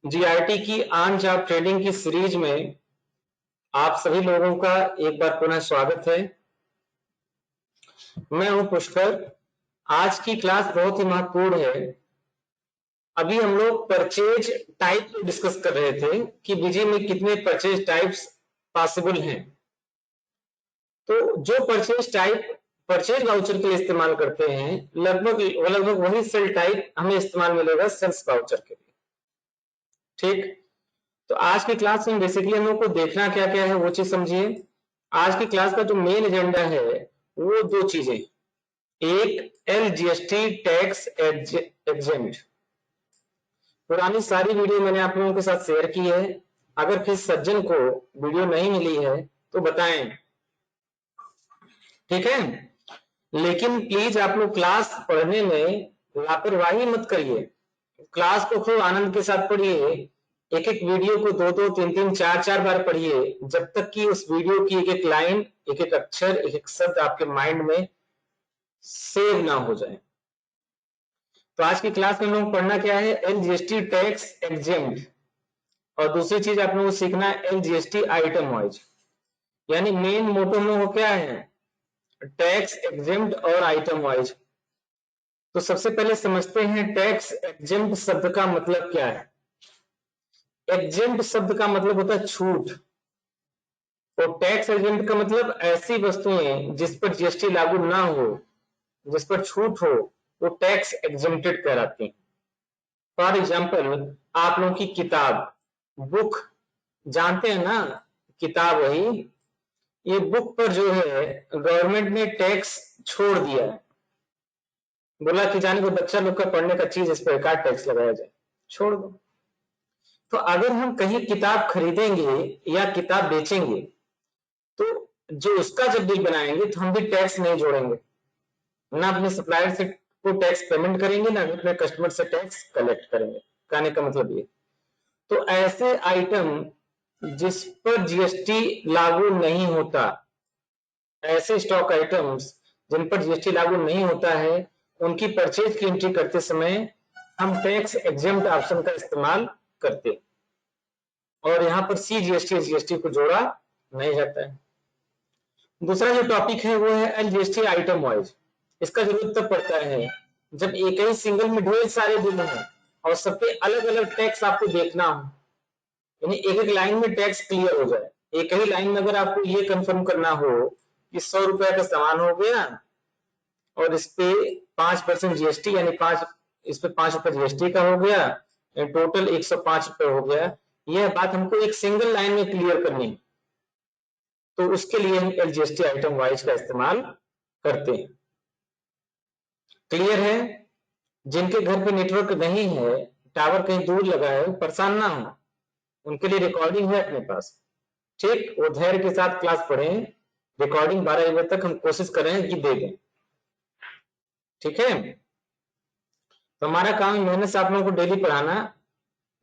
GRT की on job training की series में आप सभी लोगों का एक बार पुनः स्वागत है। मैं हूं पुष्कर। आज की क्लास बहुत ही महत्वपूर्ण है। अभी हम लोग परचेज टाइप डिस्कस कर रहे थे कि बीजी में कितने परचेज टाइप्स पॉसिबल हैं। तो जो परचेज टाइप परचेज वाउचर के लिए इस्तेमाल करते हैं लगभग वही सेल टाइप हमें इस्तेमाल मिलेगा सेल्स वाउचर के लिए। ठीक, तो आज की क्लास में बेसिकली हम लोग को देखना क्या क्या है वो चीज समझिए। आज की क्लास का जो मेन एजेंडा है वो दो चीजें, एक एलजीएसटी टैक्स एग्जेम्प्ट। पुरानी सारी वीडियो मैंने आप लोगों के साथ शेयर की है। अगर किसी सज्जन को वीडियो नहीं मिली है तो बताएं, ठीक है। लेकिन प्लीज आप लोग क्लास पढ़ने में लापरवाही मत करिए। क्लास को खूब आनंद के साथ पढ़िए। एक एक वीडियो को दो दो तीन तीन चार चार बार पढ़िए जब तक कि उस वीडियो की एक एक लाइन, एक एक अक्षर, एक एक शब्द आपके माइंड में सेव ना हो जाए। तो आज की क्लास में हम लोग पढ़ना क्या है, एलजीएसटी टैक्स एग्जेम्प्ट। और दूसरी चीज आप लोगों को सीखना है एलजीएसटी आइटम वाइज। यानी मेन मोटो हम लोगों को क्या है, टैक्स एग्जेम्प्ट और आइटम वाइज। तो सबसे पहले समझते हैं टैक्स एग्जेम्प्ट शब्द का मतलब क्या है। एग्जेम्प्ट शब्द का मतलब होता है छूट, और टैक्स एग्जेम्प्ट का मतलब ऐसी वस्तुएं जिस पर जीएसटी लागू ना हो, जिस पर छूट हो, वो टैक्स एग्जेम्प्टेड कहलाती हैं। फॉर एग्जाम्पल आप लोगों की किताब, बुक, जानते हैं ना, किताब वही, ये बुक पर जो है गवर्नमेंट ने टैक्स छोड़ दिया है। बोला कि जाने को बच्चा लोग का पढ़ने का चीज, इस पर एकाध टैक्स लगाया जाए, छोड़ दो। तो अगर हम कहीं किताब खरीदेंगे या किताब बेचेंगे तो जो उसका जब बिल बनाएंगे तो हम भी टैक्स नहीं जोड़ेंगे, ना अपने सप्लायर से को टैक्स पेमेंट करेंगे, ना अपने कस्टमर से टैक्स कलेक्ट करेंगे। कहने का मतलब ये, तो ऐसे आइटम जिस पर जीएसटी लागू नहीं होता, ऐसे स्टॉक आइटम्स जिन पर जीएसटी लागू नहीं होता है, उनकी परचेज की एंट्री करते समय हम टैक्स एग्जेम्प्ट ऑप्शन का इस्तेमाल करते हैं, और यहाँ पर सीजीएसटी जीएसटी को जोड़ा नहीं जाता है। दूसरा जो टॉपिक है वो है एलजीएसटी आइटम वाइज। इसका जरूरत तब पड़ता है जब एक ही सिंगल में ढेर सारे बिल हैं और सब पे अलग अलग टैक्स आपको देखना हो, यानी एक एक लाइन में टैक्स क्लियर हो जाए। एक ही लाइन में अगर आपको ये कंफर्म करना हो कि 100 रुपए का सामान हो गया और इस पे 5% जीएसटी, यानी इस पे 5 रुपए जीएसटी का हो गया, टोटल 105 रुपए हो गया, यह बात हमको एक सिंगल लाइन में क्लियर करनी है, तो उसके लिए हम एलजीएसटी आइटम वाइज का इस्तेमाल करते हैं। क्लियर है? जिनके घर पे नेटवर्क नहीं है, टावर कहीं दूर लगा है, परेशान ना हो, उनके लिए रिकॉर्डिंग है अपने पास। ठीक, वो धैर्य के साथ क्लास पढ़ें। रिकॉर्डिंग 12 बजे तक हम कोशिश करें कि दे दें, ठीक है। तो हमारा काम मेहनत से आप लोगों को डेली पढ़ाना,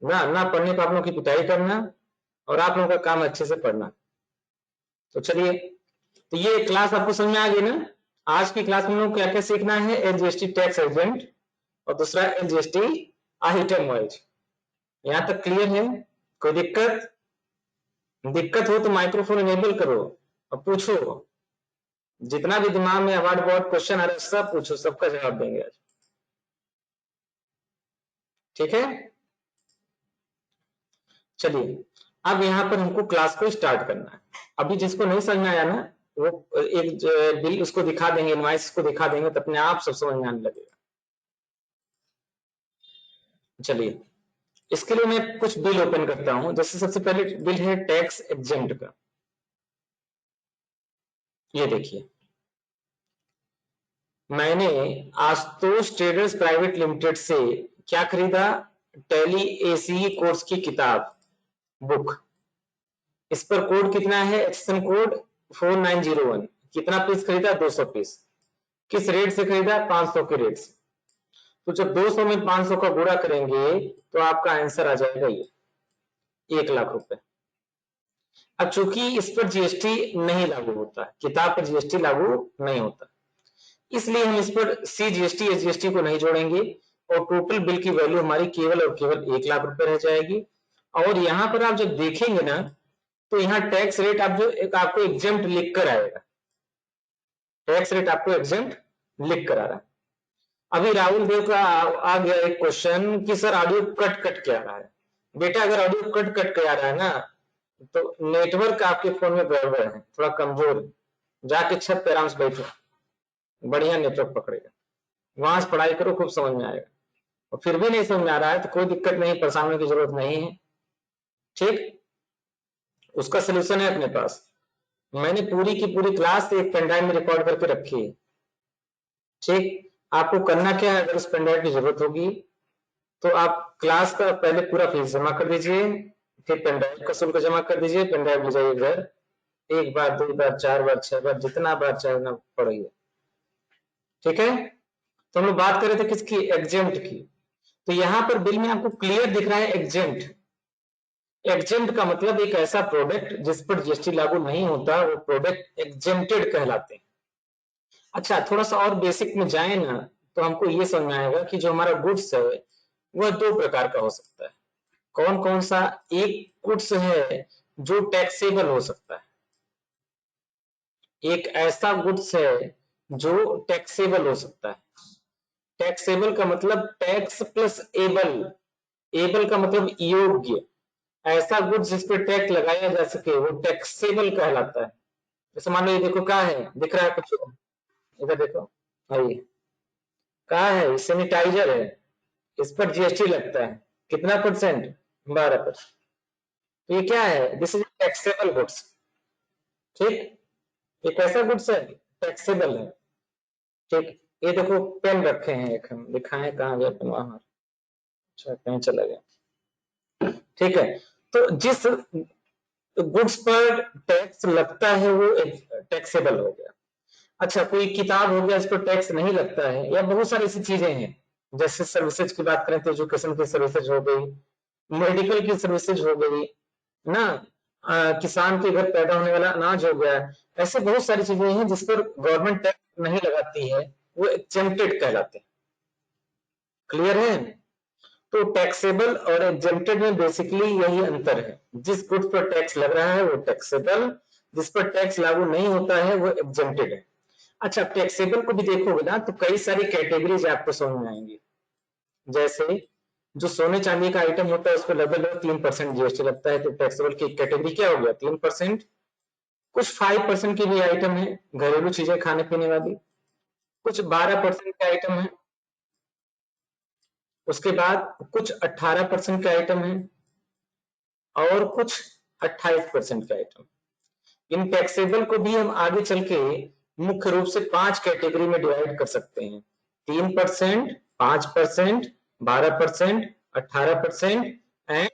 ना पढ़ने पर आप लोगों की पिटाई करना, और आप लोगों का काम अच्छे से पढ़ना। तो चलिए, तो ये क्लास आपको समझ में आ गई ना। आज की क्लास में हम लोग क्या क्या सीखना है, एलजीएसटी टैक्स एजेंट और दूसरा एलजीएसटी आइटम वाइज। यहां तक क्लियर है? कोई दिक्कत हो तो माइक्रोफोन इनेबल करो और पूछो। जितना भी दिमाग में अवार्ड बोर्ड क्वेश्चन आ रहा है सब पूछो, सबका जवाब देंगे आज, ठीक है। चलिए, अब यहाँ पर हमको क्लास को स्टार्ट करना है। अभी जिसको नहीं समझ में आया ना, वो एक बिल उसको दिखा देंगे, इनवॉइस को दिखा देंगे, तो अपने आप सब समझ में आने लगेगा। चलिए, इसके लिए मैं कुछ बिल ओपन करता हूं। जैसे सबसे पहले बिल है टैक्स एग्जेम्प्ट का, ये देखिए, मैंने आशुतोष ट्रेडर्स प्राइवेट लिमिटेड से क्या खरीदा, टैली एसीई कोर्स की किताब, बुक। इस पर कोड कितना है, एक्सेशन कोड 4901। कितना पीस खरीदा, 200 पीस। किस रेट से खरीदा, 500 के रेट से। तो जब 200 में 500 का गुणा करेंगे तो आपका आंसर आ जाएगा ये 1 लाख रुपए। अब चूंकि इस पर जीएसटी नहीं लागू होता, किताब पर जीएसटी लागू नहीं होता, इसलिए हम इस पर सी जीएसटी एस जीएसटी को नहीं जोड़ेंगे, और टोटल बिल की वैल्यू हमारी केवल और केवल 1 लाख रुपए रह जाएगी। और यहाँ पर आप जब देखेंगे ना तो यहाँ टैक्स रेट आप जो एक आपको एग्जेम्प्ट लिख कर आएगा, टैक्स रेट आपको एग्जेम्प्ट लिख कर आ रहा है। अभी राहुल देव का आ गया एक क्वेश्चन कि सर ऑडियो कट कट के आ रहा है। बेटा अगर ऑडियो कट कट के आ रहा है ना तो नेटवर्क आपके फोन में गड़बड़ है, थोड़ा कमजोर है, जाके छत पे आराम से बैठो, बढ़िया नेटवर्क पकड़ेगा, वहां से पढ़ाई करो, खूब समझ में आएगा। और फिर भी नहीं समझ में आ रहा है तो कोई दिक्कत नहीं, परेशान होने की जरूरत नहीं है, ठीक, उसका सोल्यूशन है अपने पास। मैंने पूरी की पूरी क्लास एक पेनड्राइव में रिकॉर्ड करके रखी है, ठीक। आपको करना क्या है, अगर उस पेनड्राइव की जरूरत होगी तो आप क्लास का पहले पूरा फीस जमा कर दीजिए, फिर पेनड्राइव का शुल्क जमा कर दीजिए, पेनड्राइव ले जाइए घर, 1 बार 2 बार 4 बार 6 बार जितना बार चाहे ना पढ़िए, ठीक है। तो हम लोग बात कर रहे थे किसकी, एग्जेम्प्ट की। तो यहाँ पर बिल में आपको क्लियर दिख रहा है एग्जेम्प्ट। एग्जेम्प्ट का मतलब एक ऐसा प्रोडक्ट जिस पर जीएसटी लागू नहीं होता, वो प्रोडक्ट एग्जेम्प्टेड कहलाते हैं। अच्छा, थोड़ा सा और बेसिक में जाए ना तो हमको ये समझ में आएगा कि जो हमारा गुड्स है वह 2 प्रकार का हो सकता है। कौन कौन सा, एक गुड्स है जो टैक्सेबल हो सकता है, एक ऐसा गुड्स है जो टैक्सेबल हो सकता है। टैक्सेबल का मतलब टैक्स प्लस एबल, एबल का मतलब योग्य, ऐसा गुड्स जिस पर टैक्स लगाया जा सके वो टैक्सेबल कहलाता है। जैसे मान लो ये देखो, क्या है, दिख रहा है कुछ, इधर देखो, आइए, क्या है, सैनिटाइजर है, इस पर जीएसटी लगता है, कितना परसेंट, 12%। तो ये क्या है, दिस इज टैक्सेबल गुड्स, ठीक, ये कैसा गुड्स है, टैक्सेबल है, ठीक। ये देखो पेन रखे हैं, एक हम दिखाएं, कहाँ गया पेन, वहां, अच्छा कहीं चला गया, ठीक है। तो जिस गुड्स पर टैक्स लगता है वो टैक्सेबल हो गया। अच्छा, कोई किताब हो गया इस पर टैक्स नहीं लगता है, या बहुत सारी ऐसी चीजें हैं, जैसे सर्विसेज की बात करें तो एजुकेशन की सर्विसेज हो गई, मेडिकल की सर्विसेज हो गई ना, किसान के घर पैदा होने वाला अनाज हो गया, ऐसे बहुत सारी चीजें हैं जिस पर गवर्नमेंट टैक्स नहीं लगाती है, वो एग्जेम्प्टेड कहलाते हैं। क्लियर है। तो टैक्सेबल और एग्जेम्प्टेड में बेसिकली यही अंतर है, जिस गुड्स पर टैक्स लग रहा है वो टैक्सेबल, जिस पर टैक्स लागू नहीं होता है वो एग्जेम्प्टेड है। अच्छा, टैक्सेबल को भी देखोगे ना तो कई सारी कैटेगरीज आपको समझ में आएंगी। जैसे जो सोने चांदी का आइटम होता है उस पर लगभग 3% जीएसटी लगता है, तो टैक्सेबल की कैटेगरी क्या हो गया, 3%। कुछ 5% की भी आइटम है, घरेलू चीजें खाने पीने वाली, कुछ 12% के आइटम है, उसके बाद कुछ 18% के आइटम है, और कुछ 28% के आइटम। इन टैक्सेबल को भी हम आगे चल के मुख्य रूप से 5 कैटेगरी में डिवाइड कर सकते हैं, 3%, 5%, 12%, 18% एंड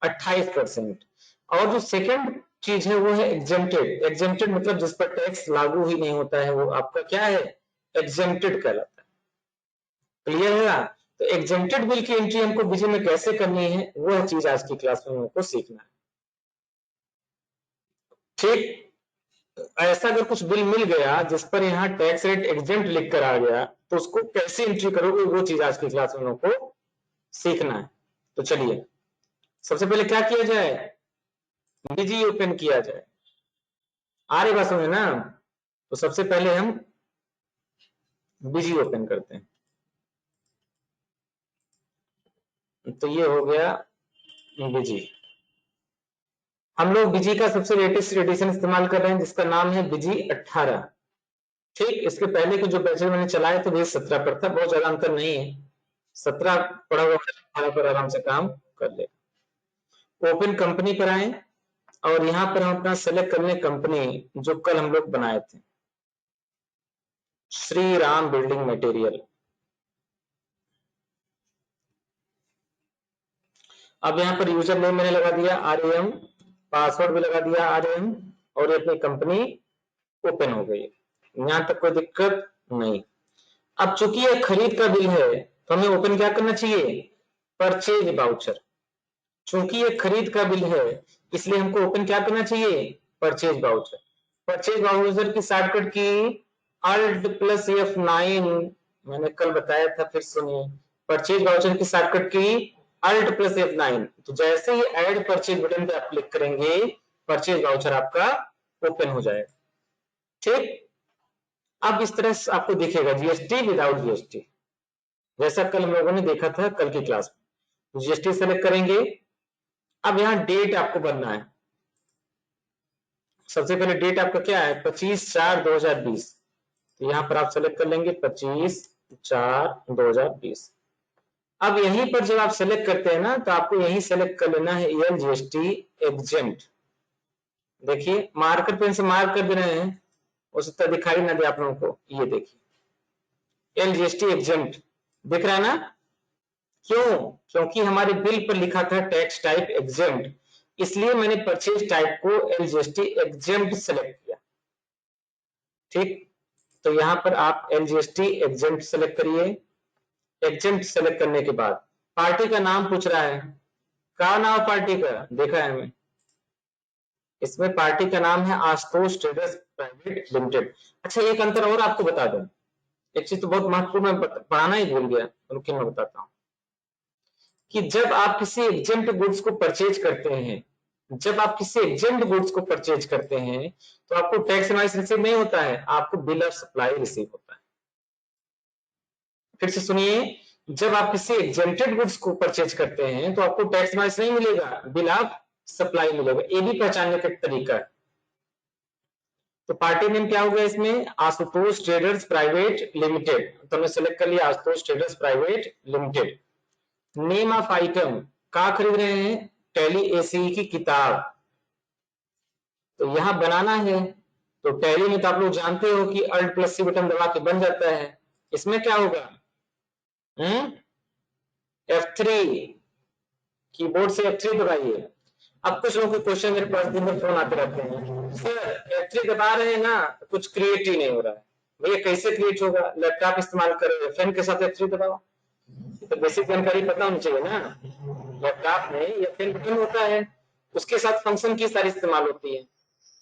28%। और जो सेकंड चीज है वो है एग्जेम्प्टेड। एग्जेम्प्टेड मतलब जिस पर टैक्स लागू ही नहीं होता है वो आपका क्या है, एग्जेम्प्टेड कहलाता है। क्लियर है ना। तो एग्जेम्प्टेड बिल की एंट्री हमको बीजे में कैसे करनी है, वह चीज आज की क्लास में हमको सीखना है, ठीक। ऐसा अगर कुछ बिल मिल गया जिस पर यहाँ टैक्स रेट एग्जेम्प्ट लिख कर आ गया तो उसको कैसे एंट्री करोगे, वो चीज आज की क्लास में हमको सीखना है। तो चलिए, सबसे पहले क्या किया जाए, बीजी ओपन किया जाए। आ रही बात समझ ना। तो सबसे पहले हम बीजी ओपन करते हैं, तो ये हो गया बीजी। हम लोग बीजी का सबसे लेटेस्ट एडिशन इस्तेमाल कर रहे हैं जिसका नाम है बीजी 18, ठीक। इसके पहले के जो बैचेस मैंने चलाए थे बीजी 17 पर था, बहुत ज्यादा अंतर नहीं है, 17 पड़ा हुआ 18 पर आराम से काम कर ले। ओपन कंपनी पर आए और यहाँ पर हम अपना सेलेक्ट कर लें कंपनी जो कल हम लोग बनाए थे, श्री राम बिल्डिंग मटेरियल। अब यहाँ पर यूजर नेम मैंने लगा दिया RAM, पासवर्ड भी लगा दिया RAM, और ये अपनी कंपनी ओपन हो गई। यहाँ तक कोई दिक्कत नहीं। अब चूंकि ये खरीद का बिल है तो हमें ओपन क्या करना चाहिए, परचेज वाउचर। चूंकि ये खरीद का बिल है इसलिए हमको ओपन क्या करना चाहिए, परचेज वाउचर। परचेज वाउचर की शॉर्टकट की Alt+F9, मैंने कल बताया था, फिर सुनिए। परचेज वाउचर की शॉर्टकट की Alt + F9। तो जैसे ही ऐड परचेज बटन पे आप क्लिक करेंगे परचेज वाउचर आपका ओपन हो जाएगा। ठीक, अब इस तरह से आपको दिखेगा जीएसटी विदाउट जीएसटी, जैसा कल हम लोगों ने देखा था कल की क्लास में। जीएसटी सेलेक्ट करेंगे। अब यहाँ डेट आपको भरना है। सबसे पहले डेट आपका क्या है 25/4/2020। तो यहाँ पर आप सेलेक्ट कर लेंगे 25/4/2020। अब यहीं पर जब आप सेलेक्ट करते हैं ना तो आपको यहीं सेलेक्ट कर लेना है एलजीएसटी एग्जेम्प्ट। देखिए मार्कर पेन से मार्क कर दे रहे हैं, हो सकता दिखाई ना दे आप लोगों को। ये देखिए एलजीएसटी एग्जेम्प्ट दिख रहा है ना। क्यों? क्योंकि हमारे बिल पर लिखा था टैक्स टाइप एग्जेम्प्ट, इसलिए मैंने परचेज टाइप को एलजीएसटी एग्जेम्प्ट सेलेक्ट किया। ठीक, तो यहां पर आप एलजीएसटी एग्जेम्प्ट सेलेक्ट करिए। एग्जेम्प्ट सेलेक्ट करने के बाद पार्टी का नाम पूछ रहा है। क्या नाम पार्टी का देखा है हमें, इसमें पार्टी का नाम है आशुतोष ट्रेडर्स प्राइवेट लिमिटेड। अच्छा एक अंतर और आपको बता दूं, एक चीज तो बहुत महत्वपूर्ण, मैं पढ़ाना ही भूल गया, लेकिन मैं बताता हूं कि जब आप किसी एग्जेम्प्ट गुड्स को परचेज करते हैं, जब आप किसी एग्जेम्प्ट गुड्स को परचेज करते हैं तो आपको टैक्स इनवॉइस रिसीव नहीं होता है, आपको बिल ऑफ सप्लाई रिसीव होता है। फिर से सुनिए, जब आप किसी एग्जेम्प्टेड गुड्स को परचेज करते हैं तो आपको टैक्स इनवॉइस नहीं मिलेगा, बिल ऑफ सप्लाई मिलेगा। ये भी पहचानने का तरीका है। तो पार्टी नेम क्या होगा इसमें, आशुतोष ट्रेडर्स प्राइवेट लिमिटेड। तो हमने सेलेक्ट कर लिया Ashutosh traders private limited. Name of item क्या खरीद रहे हैं, टैली एसी की किताब, तो यहां बनाना है। तो टैली में तो आप लोग जानते हो कि Alt + C बटन दबा के बन जाता है। इसमें क्या होगा F3, कीबोर्ड से F3 दबाइए। अब कुछ लोगों के क्वेश्चन मेरे पास दिन भर फोन आते रहते हैं, सर F3 दबा रहे हैं ना कुछ क्रिएट ही नहीं हो रहा है। भैया कैसे क्रिएट होगा, लैपटॉप इस्तेमाल करो, फैन के साथ F3 दबाओ। तो बेसिक जानकारी पता होनी चाहिए ना। लैपटॉप में ये फैन बटन होता है, उसके साथ फंक्शन की सारी इस्तेमाल होती है।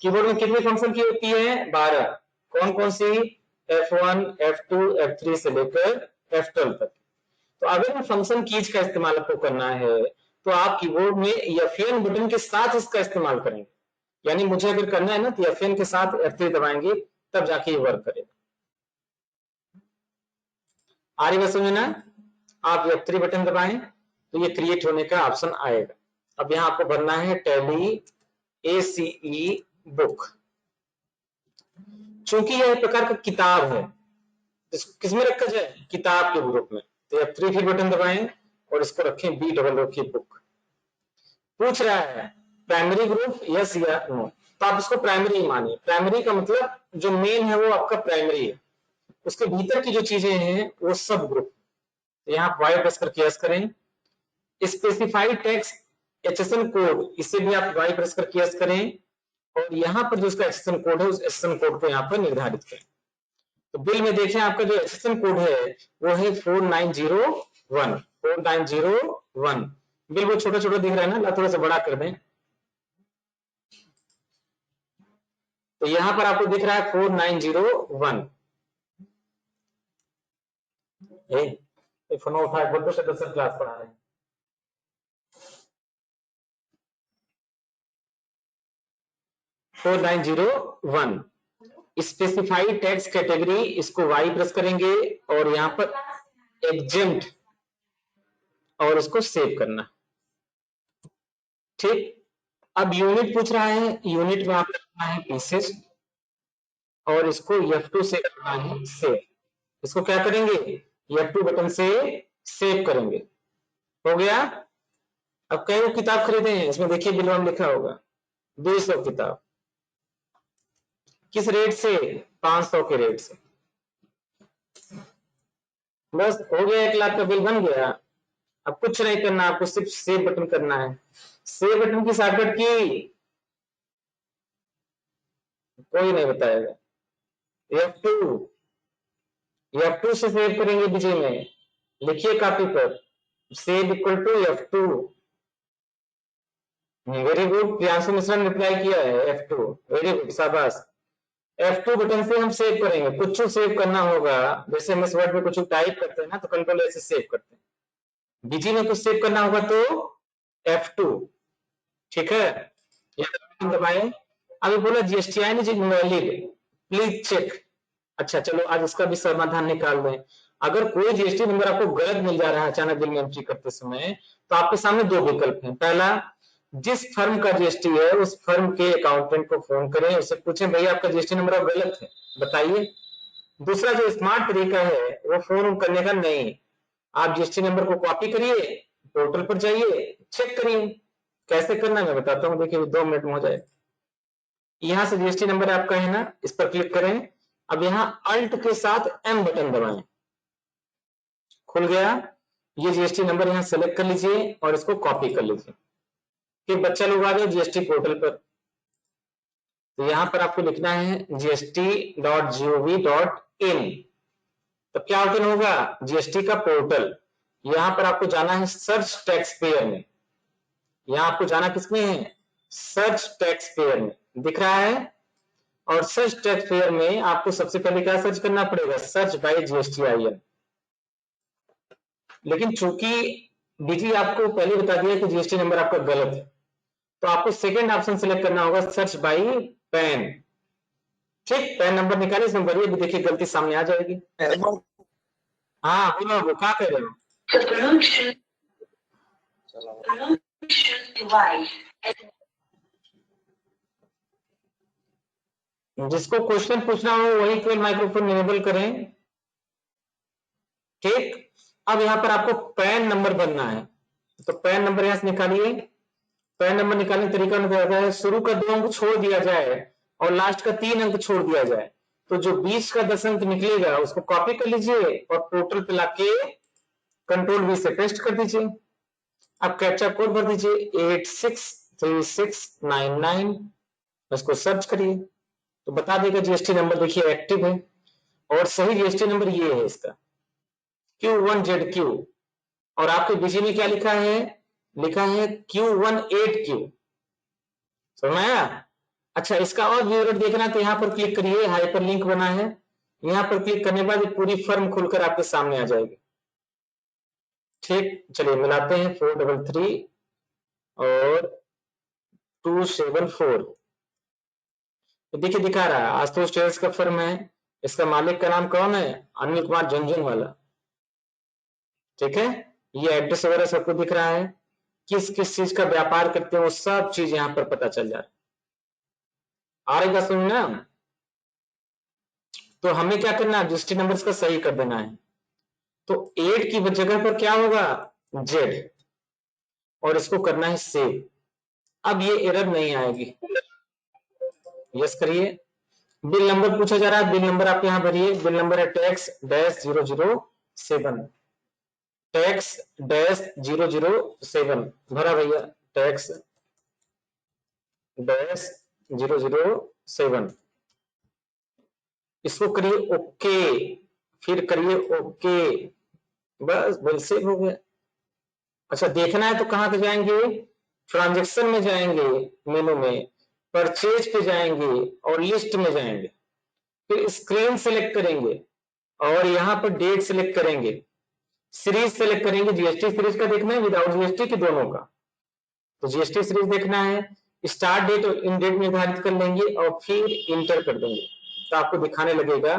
कीबोर्ड में कितनी फंक्शन की होती है 12। कौन कौन सी, F1 F2 F3 से लेकर F12 तक। तो अगर फंक्शन कीज का इस्तेमाल आपको करना है तो आप कीबोर्ड में F बटन के साथ इसका इस्तेमाल करेंगे। यानी मुझे अगर करना है ना तो F के साथ F3 दबाएंगे तब जाके ये वर्क करेगा। आ रही बात समझ ना। आप F3 बटन दबाएं तो ये क्रिएट होने का ऑप्शन आएगा। अब यहाँ आपको भरना है टैली ACE बुक। चूंकि यह एक प्रकार का किताब है, इसको किसमें रखा जाए, किताब के ग्रुप में। तो F3 फिर बटन दबाएं और इसको रखें B की बुक। पूछ रहा है प्राइमरी ग्रुप यस या नो, तो आप इसको प्राइमरी मानिए। प्राइमरी का मतलब जो मेन है वो आपका प्राइमरी है, उसके भीतर की जो चीजें हैं वो सब ग्रुप। तो यहाँ वाई प्रेस करके यस करें। स्पेसिफाइड टैक्स HSN कोड, इसे भी आप वाई प्रेस करके यस करें और यहाँ पर जो उसका HSN कोड है उस HSN कोड को यहाँ पर निर्धारित करें। तो बिल में देखें आपका जो HSN कोड है वो है 4901। बिल वो छोटा छोटा दिख रहा है ना, थोड़ा सा बड़ा कर दें। तो यहां पर आपको दिख रहा है 4901। फोन उठा बोल तो सर क्लास पढ़ा रहे हैं। स्पेसिफाइड टैक्स कैटेगरी, इसको वाई प्रेस करेंगे और यहाँ पर एग्जेम्प्ट और इसको सेव करना। ठीक, अब यूनिट पूछ रहा है, यूनिट में आपको करना है पीसेस और इसको F2 से करना है सेव। इसको क्या करेंगे F2 बटन से सेव करेंगे। हो गया। अब कई किताब खरीदे हैं, इसमें देखिए बिल में लिखा होगा 200 किताब। किस रेट से, 500 के रेट से। बस हो गया, 1 लाख का बिल बन गया। अब कुछ नहीं करना, आपको सिर्फ सेव बटन करना है। सेव बटन की शॉर्टकट की कोई नहीं बताएगा। F2 से सेव करेंगे विजय में, लिखिए कॉपी पर save equal to F2। Very good, Priyanshu Mishra ने रिप्लाई किया है F2, वेरी गुड, शाबाश। F2 बटन से हम सेव करेंगे। कुछ सेव करना होगा, जैसे हम इस वर्ड में कुछ टाइप करते हैं ना तो कंट्रोल से सेव करते हैं। बीजी में कुछ सेव करना होगा तो F2, ठीक है, दबाए। अभी बोला GSTI is invalid, please check. अच्छा चलो आज इसका भी समाधान निकाल दें। अगर कोई जीएसटी नंबर आपको गलत मिल जा रहा है अचानक बिल में एंट्री करते समय, तो आपके सामने दो विकल्प हैं। पहला, जिस फर्म का जीएसटी है उस फर्म के अकाउंटेंट को फोन करें, उससे पूछें भैया आपका जीएसटी नंबर अब गलत है, बताइए। दूसरा जो स्मार्ट तरीका है वो फोन करने का नहीं, आप जीएसटी नंबर को कॉपी करिए, पोर्टल पर जाइए, चेक करिए। कैसे करना मैं बताता हूँ, देखिए 2 मिनट में हो जाए। यहां से जीएसटी नंबर आपका है ना, इस पर क्लिक करें। अब यहाँ अल्ट के साथ M बटन दबाएं, खुल गया। ये जीएसटी नंबर यहाँ सेलेक्ट कर लीजिए और इसको कॉपी कर लीजिए। फिर बच्चा लोग आ जाए जीएसटी पोर्टल पर, तो यहाँ पर आपको लिखना है gst.gov.in। तो क्या ओपन होगा, जीएसटी का पोर्टल। यहाँ पर आपको जाना है सर्च टैक्स पेयर में। यहाँ आपको जाना किसमें है, सर्च टैक्स पेयर में, दिख रहा है। और सर्च टैक्स पेयर में आपको सबसे पहले क्या सर्च करना पड़ेगा, सर्च बाय GSTIN। लेकिन चूंकि बीजी आपको पहले बता दिया कि जीएसटी नंबर आपका गलत है, तो आपको सेकंड ऑप्शन सिलेक्ट करना होगा, सर्च बाय पैन। ठीक, पैन नंबर निकालिए, इसमें भरिए, भी देखिए गलती सामने आ जाएगी। हाँ बोलो, वो क्या कह रहे हो। जिसको क्वेश्चन पूछना हो वही केवल माइक्रोफोन इनेबल करें। ठीक, अब यहाँ पर आपको पैन नंबर भरना है, तो पैन नंबर यहाँ से निकालिए। पैन नंबर निकालने का तरीका बताया है, शुरू का 2 अंक छोड़ दिया जाए और लास्ट का 3 अंक छोड़ दिया जाए, तो जो बीच का 10 अंक निकलेगा उसको कॉपी कर लीजिए और पोर्टल पे लाके कंट्रोल V से पेस्ट कर दीजिए। अब कैप्चा कोड भर दीजिए 863699, उसको सर्च करिए तो बता देगा जीएसटी नंबर, देखिए एक्टिव है और सही जीएसटी नंबर ये है इसका, Q1ZQ। और आपके बीजी में क्या लिखा है, लिखा है Q18Q, समझ में आया। अच्छा, इसका और विवरण देखना तो यहाँ पर क्लिक करिए, हाइपर लिंक बना है, यहाँ पर क्लिक करने के बाद पूरी फर्म खुलकर आपके सामने आ जाएगी। ठीक, चलिए मिलाते हैं 433 और 274। तो देखिए दिखा रहा है आशुतोष ट्रेडर्स का फर्म है, इसका मालिक का नाम कौन है, अनिल कुमार झुनझुनवाला। ठीक है, ये एड्रेस वगैरह सबको दिख रहा है, किस किस चीज का व्यापार करते हैं वो सब चीज यहाँ पर पता चल जा रहा है। आ रही बात समझ ना। तो हमें क्या करना है, जीएसटी नंबर का सही कर देना है। तो 8 की जगह पर क्या होगा, Z, और इसको करना है सेव। अब ये एरर नहीं आएगी, यस करिए। बिल नंबर पूछा जा रहा है, बिल नंबर आप यहाँ भरिए, बिल नंबर है टैक्स-007, टैक्स-007 भरा भैया, टैक्स-007, इसको करिए ओके, फिर करिए ओके, बस बिल सेव हो गया। अच्छा देखना है तो कहां पे जाएंगे, ट्रांजैक्शन में जाएंगे, मेनू में परचेज पे जाएंगे और लिस्ट में जाएंगे, फिर स्क्रीन सेलेक्ट करेंगे और यहाँ पर डेट सेलेक्ट करेंगे, सीरीज सेलेक्ट करेंगे। जीएसटी सीरीज का देखना है, विदाउट जीएसटी के दोनों का, तो जीएसटी सीरीज देखना है, स्टार्ट डेट और इन डेट निर्धारित कर लेंगे और फिर इंटर कर देंगे, तो आपको दिखाने लगेगा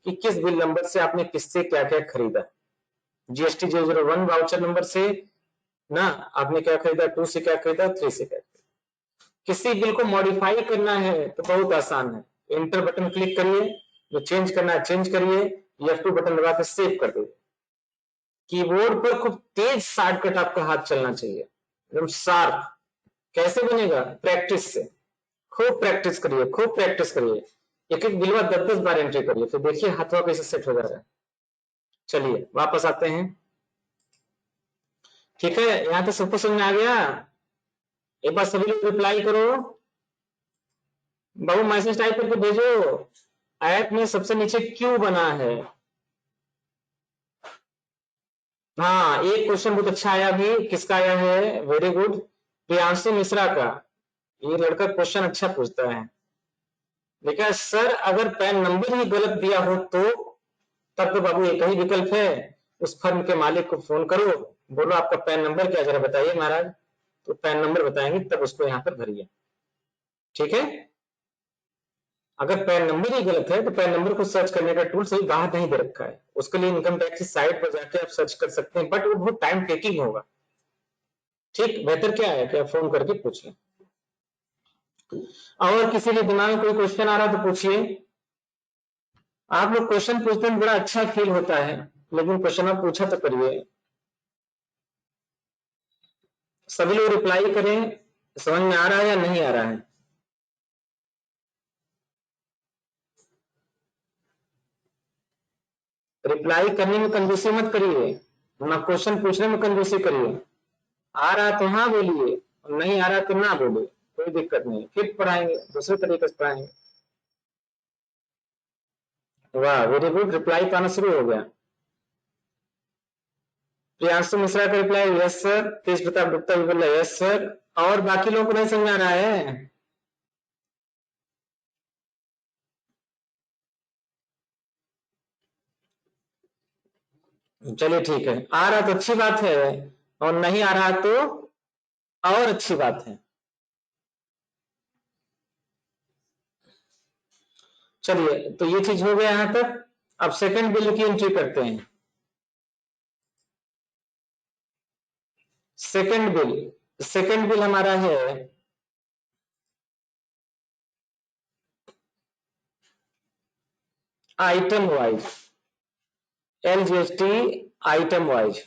कि किस बिल नंबर से आपने किससे क्या क्या खरीदा। जीएसटी 001 वाउचर नंबर से ना आपने क्या खरीदा, 2 से क्या खरीदा, 3 से क्या खरीदा। किसी बिल को मॉडिफाई करना है तो बहुत आसान है, इंटर बटन क्लिक करिए, जो चेंज करना है चेंज करिए, F2 बटन दबा के सेव कर दीजिए। कीबोर्ड पर खूब तेज शॉर्टकट आपका हाथ चलना चाहिए, एकदम शार्प। कैसे बनेगा, प्रैक्टिस से, खूब प्रैक्टिस करिए, खूब प्रैक्टिस करिए, एक एक बिलवा 10-10 बार एंट्री करिए, फिर देखिए हाथों कैसे सेट हो जा रहा है। चलिए वापस आते हैं। ठीक है, यहाँ तो सबको समझ में आ गया। एक बार सभी लोग रिप्लाई करो, बाबू मैसेज टाइप करके भेजो। ऐप में सबसे नीचे क्यों बना है। हाँ, एक क्वेश्चन बहुत अच्छा आया भी, किसका आया है, वेरी गुड, प्रियांशु मिश्रा का। ये लड़का क्वेश्चन अच्छा पूछता है, देखा सर अगर पैन नंबर ही गलत दिया हो तो, तब तो बाबू एक ही विकल्प है, उस फर्म के मालिक को फोन करो बोलो आपका पैन नंबर क्या, जरा बताइए महाराज। तो पैन नंबर बताएंगे तब उसको यहाँ पर भरिए, ठीक है। अगर पैन नंबर ही गलत है तो पैन नंबर को सर्च करने का टूल सही बाहर नहीं दे रखा है, उसके लिए इनकम टैक्स की साइट पर जाके आप सर्च कर सकते हैं, बट वो बहुत टाइम टेकिंग होगा। ठीक, बेहतर क्या है कि आप फोन करके पूछिए। और किसी के दिमाग में कोई क्वेश्चन आ रहा है तो पूछिए। आप लोग क्वेश्चन पूछते हैं बड़ा अच्छा फील होता है, लेकिन क्वेश्चन आप पूछा तो करिए। सभी लोग रिप्लाई करें, समझ में आ रहा है या नहीं आ रहा है। रिप्लाई करने में कंजूसी मत करिए, ना क्वेश्चन पूछने में कंजूसी करिए। आ रहा तो हाँ बोलिए, नहीं आ रहा तो ना बोलिए, कोई दिक्कत नहीं, फिर पढ़ाएंगे, दूसरे तरीके से पढ़ाएंगे। वाह वेरी गुड, रिप्लाई तो आना शुरू हो गया। प्रियांशु मिश्रा का रिप्लाई यस सर, तेज प्रताप गुप्ता भी बोल रहा है यस सर। और बाकी लोगों को नहीं समझ आ रहा है। चलिए ठीक है, आ रहा तो अच्छी बात है, और नहीं आ रहा तो और अच्छी बात है। चलिए तो ये चीज हो गया यहां तक। अब सेकंड बिल की एंट्री करते हैं। सेकंड बिल हमारा है आइटम वाइज, एलजीएसटी आइटम वाइज।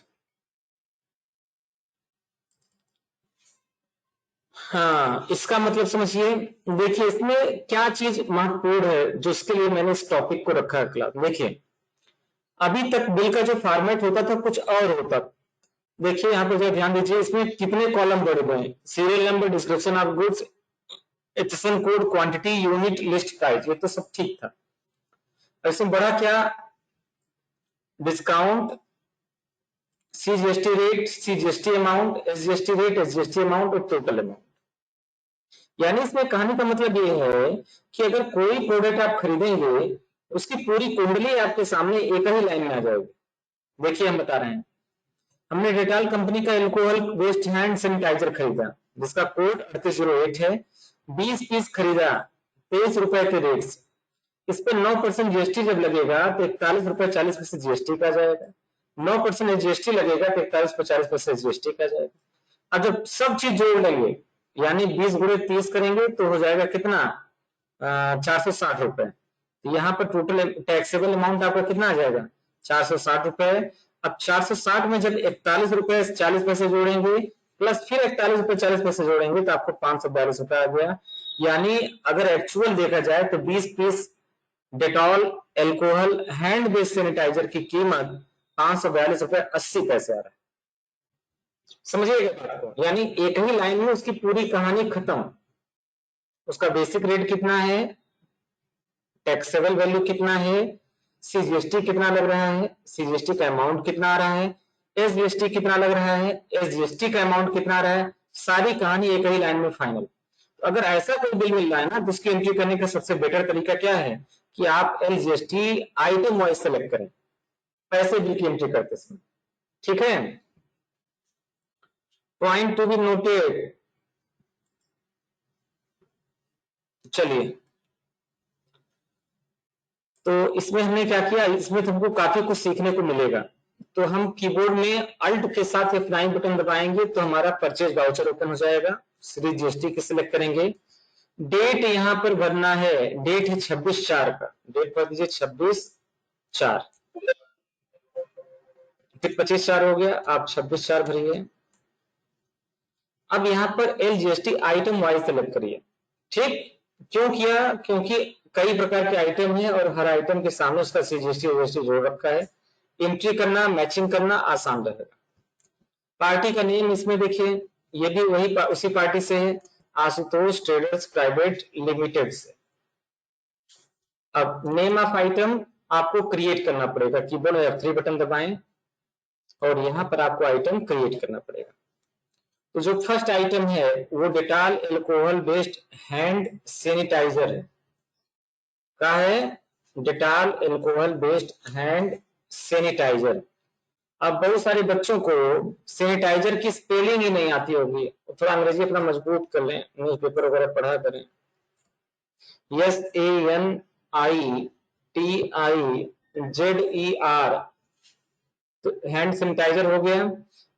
हाँ, इसका मतलब समझिए। देखिए इसमें क्या चीज महत्वपूर्ण है जो इसके लिए मैंने इस टॉपिक को रखा है क्लास। देखिए अभी तक बिल का जो फॉर्मेट होता था कुछ और होता। देखिए यहाँ पर जरा ध्यान दीजिए, इसमें कितने कॉलम बड़े हुए हैं, serial number, description of goods, HSN code, quantity, unit, list price, ये तो सब ठीक था। इसमें बड़ा क्या, discount, CGST rate, CGST amount, SGST rate, SGST amount और टोटल अमाउंट। यानी इसमें कहने का मतलब ये है कि अगर कोई प्रोडक्ट आप खरीदेंगे, उसकी पूरी कुंडली आपके सामने एक ही लाइन में आ जाएगी। देखिए हम बता रहे हैं, हमने डेटॉल कंपनी का एल्कोहल बेस्ड हैंड सैनिटाइजर खरीदा जिसका कोड 3808 है, 20 पीस खरीदा 23 रुपए के रेट से। इस पर 9% जीएसटी जब लगेगा तो 41 रुपए 40 पैसे जीएसटी का जाएगा, 9% जीएसटी लगेगा तो 41 रुपए 40 पैसे जीएसटी का जाएगा। अब जब सब चीज जोड़ लेंगे, यानी 20 गुणे 30 करेंगे तो हो जाएगा कितना, 460 रुपए। तो यहाँ पर टोटल टैक्सेबल अमाउंट आपका कितना आ जाएगा, 460 रुपए। अब 460 में जब 41 रुपए 40 पैसे जोड़ेंगे प्लस फिर 41 रुपए 40 पैसे जोड़ेंगे तो आपको 542 रुपए आ गया। यानी अगर एक्चुअल देखा जाए तो 20 piece Dettol alcohol hand based sanitiser की कीमत 542 रुपए 80 पैसे आ रहा है। समझिएगा बात को, यानी एक ही लाइन में उसकी पूरी कहानी खत्म। उसका बेसिक रेट कितना है, टैक्सेबल वैल्यू कितना है, सीजीएसटी कितना लग रहा है, सीजीएसटी का अमाउंट कितना आ रहा है, एसजीएसटी कितना लग रहा है, एसजीएसटी का अमाउंट कितना आ रहा है, सारी कहानी एक ही लाइन में फाइनल। तो अगर ऐसा कोई बिल मिल रहा है ना तो उसकी एंट्री करने का सबसे बेटर तरीका क्या है कि आप एलजीएसटी आइटम वाइज सेलेक्ट करें पैसे बिल की एंट्री करते समय, ठीक है। Point to be noted. चलिए तो इसमें हमने क्या किया, इसमें तुमको काफी कुछ सीखने को मिलेगा। तो हम कीबोर्ड में अल्ट के साथ F9 बटन दबाएंगे तो हमारा परचेज वाउचर ओपन हो जाएगा। सीरीज जीएसटी की सिलेक्ट करेंगे। डेट यहाँ पर भरना है, डेट है 26/4 का, डेट भर दीजिए 26/4, फिर 25/4 हो गया, आप 26/4 भरिए। अब यहाँ पर एलजीएसटी आइटम वाइज सेलेक्ट करिए। ठीक, क्यों किया, क्योंकि कई प्रकार के आइटम है और हर आइटम के सामने उसका सीजीएसटी ओजीएसटी जोड़ रखा है, एंट्री करना मैचिंग करना आसान रहेगा। पार्टी का नेम इसमें देखिए, ये भी वही उसी पार्टी से है, आशुतोष ट्रेडर्स प्राइवेट लिमिटेड से। अब नेम ऑफ आइटम आपको क्रिएट करना पड़ेगा, कीबोर्ड F3 बटन दबाएं और यहाँ पर आपको आइटम क्रिएट करना पड़ेगा। तो जो फर्स्ट आइटम है वो Dettol alcohol based hand sanitiser है, क्या है, Dettol alcohol based hand sanitiser. अब बहुत सारे बच्चों को सैनिटाइजर की स्पेलिंग ही नहीं आती होगी, सैनिटाइजर की स्पेलिंग ही नहीं आती होगी, थोड़ा अंग्रेजी अपना मजबूत कर लें, न्यूज़पेपर वगैरह पढ़ा करें। SANITIZER, तो हैंड सैनिटाइजर हो गया।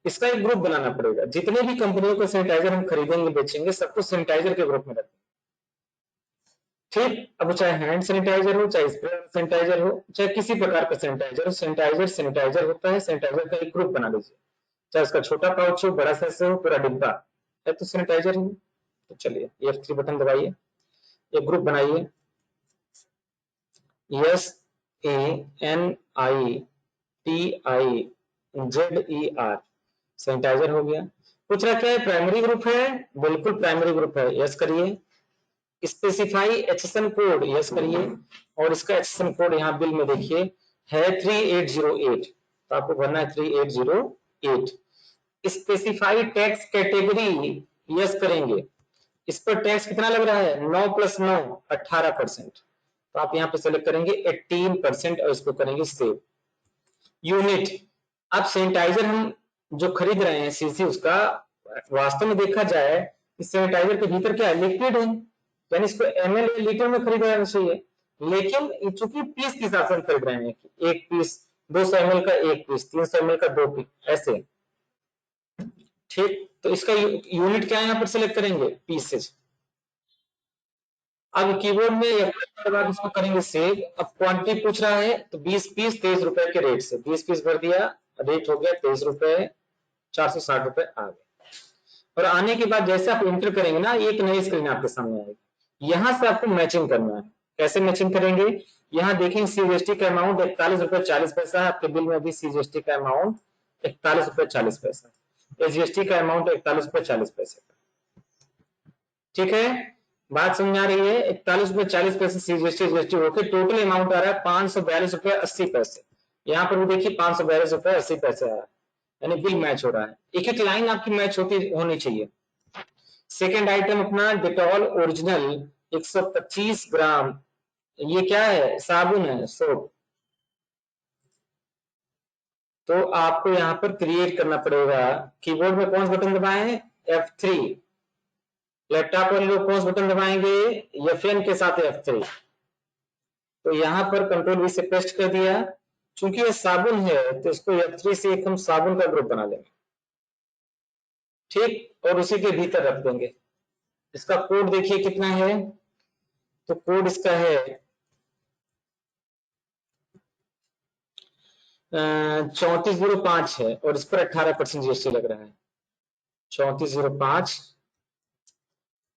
इसका एक ग्रुप बनाना पड़ेगा, जितने भी कंपनियों का सैनिटाइजर हम खरीदेंगे बेचेंगे सबको सैनिटाइजर के ग्रुप में रखें, ठीक। अब चाहे हैंड सैनिटाइजर हो, चाहे स्प्रे सैनिटाइजर हो, चाहे किसी प्रकार का सैनिटाइजर हो, सैनिटाइजर सैनिटाइजर होता है। सैनिटाइजर का एक ग्रुप बना लीजिए, चाहे उसका छोटा पाउच हो, बड़ा साइज हो, पूरा डिब्बा है तो सैनिटाइजर ही। तो चलिए F3 बटन दबाइए, एक ग्रुप बनाइए, SANITIZER, सैनिटाइजर हो गया। पूछ रहा क्या है, प्राइमरी ग्रुप है? बिल्कुल प्राइमरी ग्रुप है, यस करिए। स्पेसिफाई एचएसएन कोड, यस करिए। और इसका एचएसएन कोड यहाँ बिल में देखिए है 3808, तो आपको भरना है 3808। स्पेसिफाई टैक्स कैटेगरी, यस करेंगे। इस पर टैक्स कितना लग रहा है? 9 + 9 18%, तो आप यहाँ पे सेलेक्ट करेंगे 18% और इसको करेंगे सेव। यूनिट, अब सैनिटाइजर हम जो खरीद रहे हैं सीसी, उसका वास्तव में देखा जाए इस सैनिटाइजर के भीतर क्या है? लिक्विड है, यानी इसको ml या लीटर में खरीदा जाना चाहिए, लेकिन चूंकि पीस के हिसाब से हम खरीद रहे हैं, एक पीस 200 ml का एक पीस, 300 ml का 2 पीस, ऐसे, ठीक। तो इसका यूनिट क्या है, यहाँ पर सिलेक्ट करेंगे पीसेज। अब कीबोर्ड में इसको करेंगे सेव। अब क्वांटिटी पूछ रहा है तो 20 पीस 23 रुपए के रेट से 20 पीस भर दिया, रेट हो गया 23 रुपए, 460 रुपए आ गए। और आने के बाद जैसे आप एंटर करेंगे ना, एक नई स्क्रीन आपके सामने आएगी, यहां से आपको मैचिंग करना है। कैसे मैचिंग करेंगे? यहाँ देखेंगे सीजीएसटी का अमाउंट 41 रुपए 40 पैसा है, आपके बिल में अभी सीजीएसटी का अमाउंट 41 रुपए 40 पैसा, एसजीएसटी का अमाउंट 41 रुपए 40 पैसे का, ठीक है। बात समझ आ रही है? 41 रुपए 40 पैसे सीजीएसटी जीएसटी होकर टोटल अमाउंट आ रहा है 542 रुपए 80 पैसे। यहाँ पर भी देखिए 542 रुपए 80 पैसे आ रहा है, यानी बिल मैच हो रहा है। एक एक लाइन आपकी मैच होनी चाहिए। सेकेंड आइटम अपना डेटॉल ओरिजिनल 125 ग्राम, ये क्या है? साबुन है, सोप। तो आपको यहाँ पर क्रिएट करना पड़ेगा। कीबोर्ड में कौन सा बटन दबाएं? F3। लैपटॉप वाले लोग कौन सा बटन दबाएंगे? Fn के साथ F3। तो यहाँ पर कंट्रोल V से पेस्ट कर दिया। चूंकि ये साबुन है तो इसको F3 से एक हम साबुन का ग्रुप बना लेंगे, ठीक, और उसी के भीतर रख देंगे। इसका कोड देखिए कितना है, तो कोड इसका है 3405 है और इस पर 18% जीएसटी लग रहा है। 3405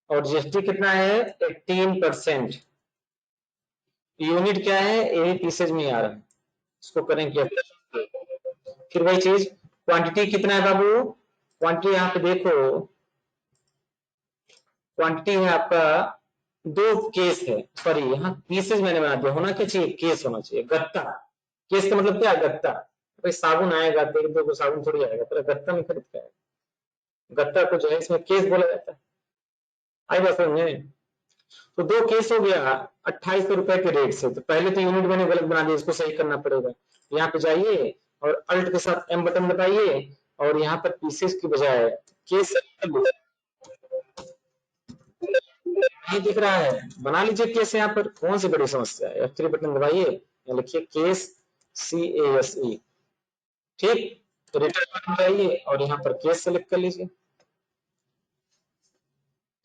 और जीएसटी कितना है? 18%। यूनिट क्या है? यही पीसेज में आ रहा है, इसको करेंगे। फिर वही चीज, क्वांटिटी कितना है बाबू? क्वांटिटी यहाँ पे देखो, क्वांटिटी है आपका 2 केस है, सॉरी यहाँ पीसेज मैंने बना दिया, होना क्या चाहिए? केस होना चाहिए, गत्ता। केस का मतलब क्या है? गत्ता। भाई साबुन आएगा, देख दो साबुन थोड़ी आएगा, पर गत्ता में खरीद का गत्ता को जो है इसमें केस बोला जाता है। आई बात समझ में? तो 2 केस हो गया 2800 रुपए के रेट से। तो पहले तो यूनिट मैंने गलत बना दिया, इसको सही करना पड़ेगा। यहाँ पे जाइए और अल्ट के साथ M बटन दबाइए और यहाँ पर पीसेस की बजाय केस नहीं दिख रहा है, बना लीजिए केस। यहाँ पर कौन सी बड़ी समस्या है? F3 बटन दबाइए, यहाँ लिखिए केस CASE, ठीक। तो रिटर्न बटन दबाइए और यहाँ पर केस सेलेक्ट कर लीजिए।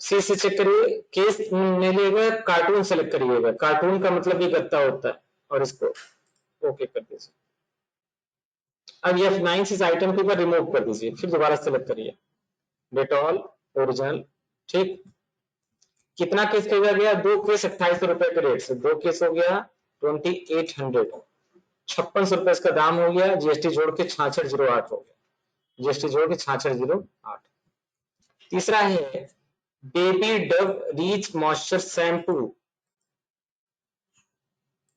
सी से चेक करिए, केस नहीं लेगा, कार्टून सेलेक्ट करिएगा। कार्टून का मतलब ये गत्ता होता है, और इसको ओके कर दीजिए। अब F9 से इस आइटम के ऊपर रिमूव कर दीजिए, फिर दोबारा सेलेक्ट करिए डेटॉल ओरिजिनल, ठीक। कितना केस खरीदा गया? 2 केस 2800 रुपए के रेट से, 2 केस हो गया 2800, 5600 रुपए इसका दाम हो गया, जीएसटी जोड़ के 6608 हो गया, जीएसटी जोड़ के 6608। तीसरा है baby Dove rich moisture shampoo,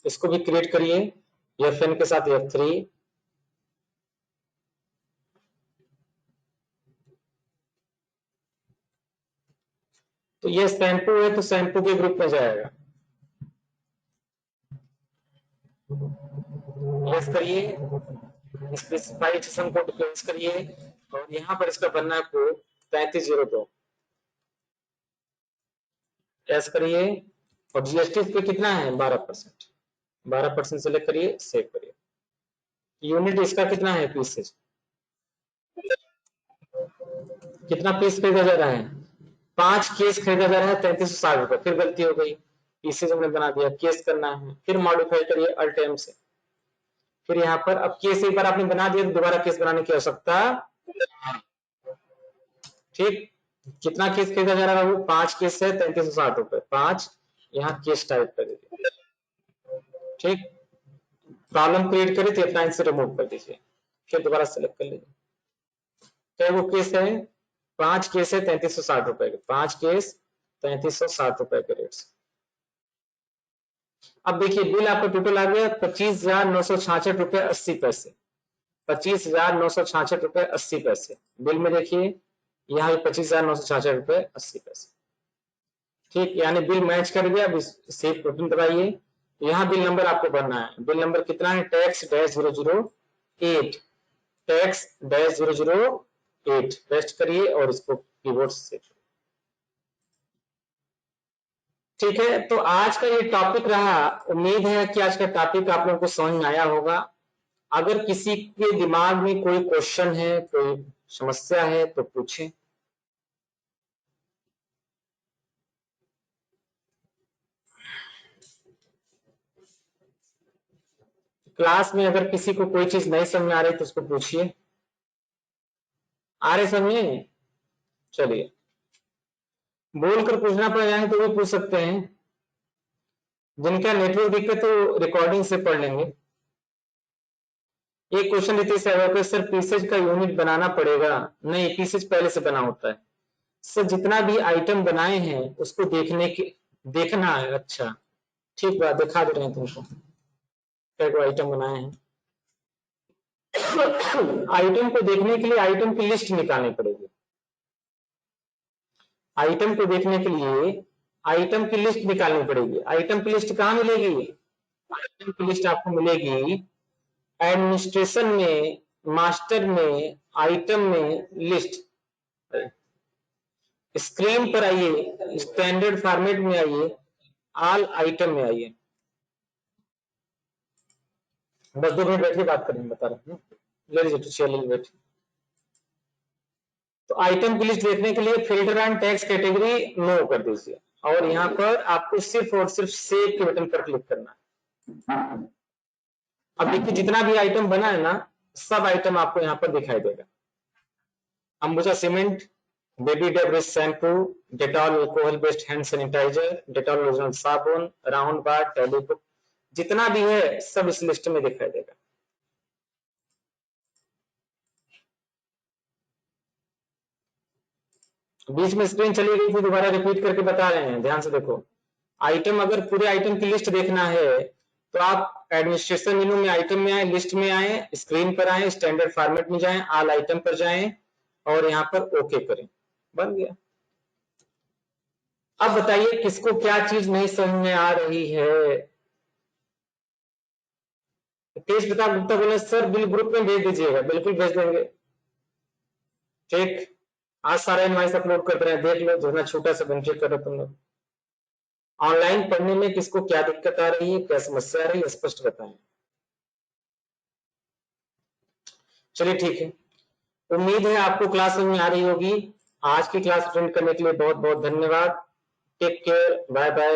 इसको भी क्रिएट करिए Fn के साथ F3। तो ये शैम्पू है तो शैम्पू के ग्रुप में जाएगा, यस करिए। स्पेसिफिकेशन कोड प्लेस करिए और यहाँ पर इसका बनना है कोड 3302 ऐसा करिए और जीएसटी पे कितना है 12%। 12% सेलेक्ट करिए, सेव करिए। यूनिट इसका कितना है पीसेज, कितना पीस खरीदा जा रहा है, 5 केस खरीदा जा रहा है 3360 रुपए। फिर गलती हो गई, पीसेज हमने बना दिया, केस करना है, फिर मॉडिफाई करिए अल्ट एम से। फिर यहाँ पर अब केस एक बार आपने बना दिया तो दोबारा केस बनाने की आवश्यकता, ठीक। कितना केस खरीदा जा रहा है बाबू, 5 केस है 3360 रुपए, 5 यहाँ केस टाइप कर दीजिए, ठीक। प्रॉब्लम क्रिएट करिए तो इतना इनसे रिमूव कर दीजिए, फिर दोबारा सेलेक्ट कर लीजिए। क्या वो केस है, 5 केस है 3360 रुपए के, 5 केस 3360 रुपए के रेट से। अब देखिए बिल आपका टोटल आ गया 25,966 रुपए 80 पैसे, 25,966 रुपए 80 पैसे। बिल में देखिए यहाँ 25,966 रुपए 80 पैसे, ठीक। यानी बिल मैच कर गया। अब सेव बटन दबाइए, यहाँ बिल नंबर आपको भरना है। बिल नंबर कितना है, tax dash 008, tax dash 008 paste करिए और इसको कीबोर्ड से, ठीक है। तो आज का ये टॉपिक रहा। उम्मीद है कि आज का टॉपिक आप लोगों को समझ में आया होगा। अगर किसी के दिमाग में कोई क्वेश्चन है, कोई समस्या है तो पूछें। क्लास में अगर किसी को कोई चीज नहीं समझ आ रही तो उसको पूछिए। आ रहे समझे, चलिए। बोलकर पूछना पड़ जाए तो भी पूछ सकते हैं। जिनका नेटवर्क दिक्कत तो रिकॉर्डिंग से पढ़ लेंगे। एक क्वेश्चन रितेश है, सर पीसेज का यूनिट बनाना पड़ेगा? नहीं, पीसेज पहले से बना होता है सर। जितना भी आइटम बनाए हैं उसको देखना है। अच्छा ठीक बात, दिखा दे रहे हैं तुमको क्या आइटम बनाए हैं। आइटम को देखने के लिए आइटम की लिस्ट निकालनी पड़ेगी। आइटम को देखने के लिए आइटम की लिस्ट निकालनी पड़ेगी। आइटम की लिस्ट कहाँ मिलेगी? आइटम की लिस्ट आपको मिलेगी एडमिनिस्ट्रेशन में, मास्टर में, आइटम में लिस्ट। स्क्रीन पर आइए, स्टैंडर्ड फॉर्मेट में आइए, ऑल आइटम में आइए। बस 2 मिनट बैठिए, बात करेंगे, बता रहे हैं। ले लीजिए, चलिए बैठिए। तो आइटम की लिस्ट देखने के लिए filter and tax category no कर दीजिए और यहाँ पर आपको सिर्फ और सिर्फ सेव के बटन पर क्लिक करना है। अब देखिए जितना भी आइटम बना है ना, सब आइटम आपको यहाँ पर दिखाई देगा। अंबुजा सीमेंट, बेबी डेब्रिज shampoo, Dettol alcohol based hand sanitiser, Dettol original साबुन, राउंड बार, टेलीबुक, जितना भी है सब इस लिस्ट में दिखाई देगा। बीच में स्क्रीन चली गई थी, दोबारा रिपीट करके बता रहे हैं, ध्यान से देखो। आइटम, अगर पूरे आइटम की लिस्ट देखना है तो आप एडमिनिस्ट्रेशन मेनू में आइटम में आए, लिस्ट में आए, स्क्रीन पर आए, स्टैंडर्ड फॉर्मेट में जाएं, ऑल आइटम पर जाएं और यहाँ पर ओके करें। बन गया। अब बताइए किसको क्या चीज नहीं समझ में आ रही है? तेज प्रताप गुप्ता बोले सर बिल ग्रुप में भेज दीजिएगा। बिल्कुल भेज देंगे, ठीक। आज सारा इनवाइस अपलोड कर रहे हैं, देख लो। जो ना छोटा सा बेनिफिट कर रहे तुम लोग। ऑनलाइन पढ़ने में किसको क्या दिक्कत आ रही है, क्या समस्या आ रही है, स्पष्ट बताएं। चलिए ठीक है, उम्मीद है आपको क्लास समझ में आ रही होगी। आज की क्लास अटेंड करने के लिए बहुत बहुत धन्यवाद। Take care, bye bye.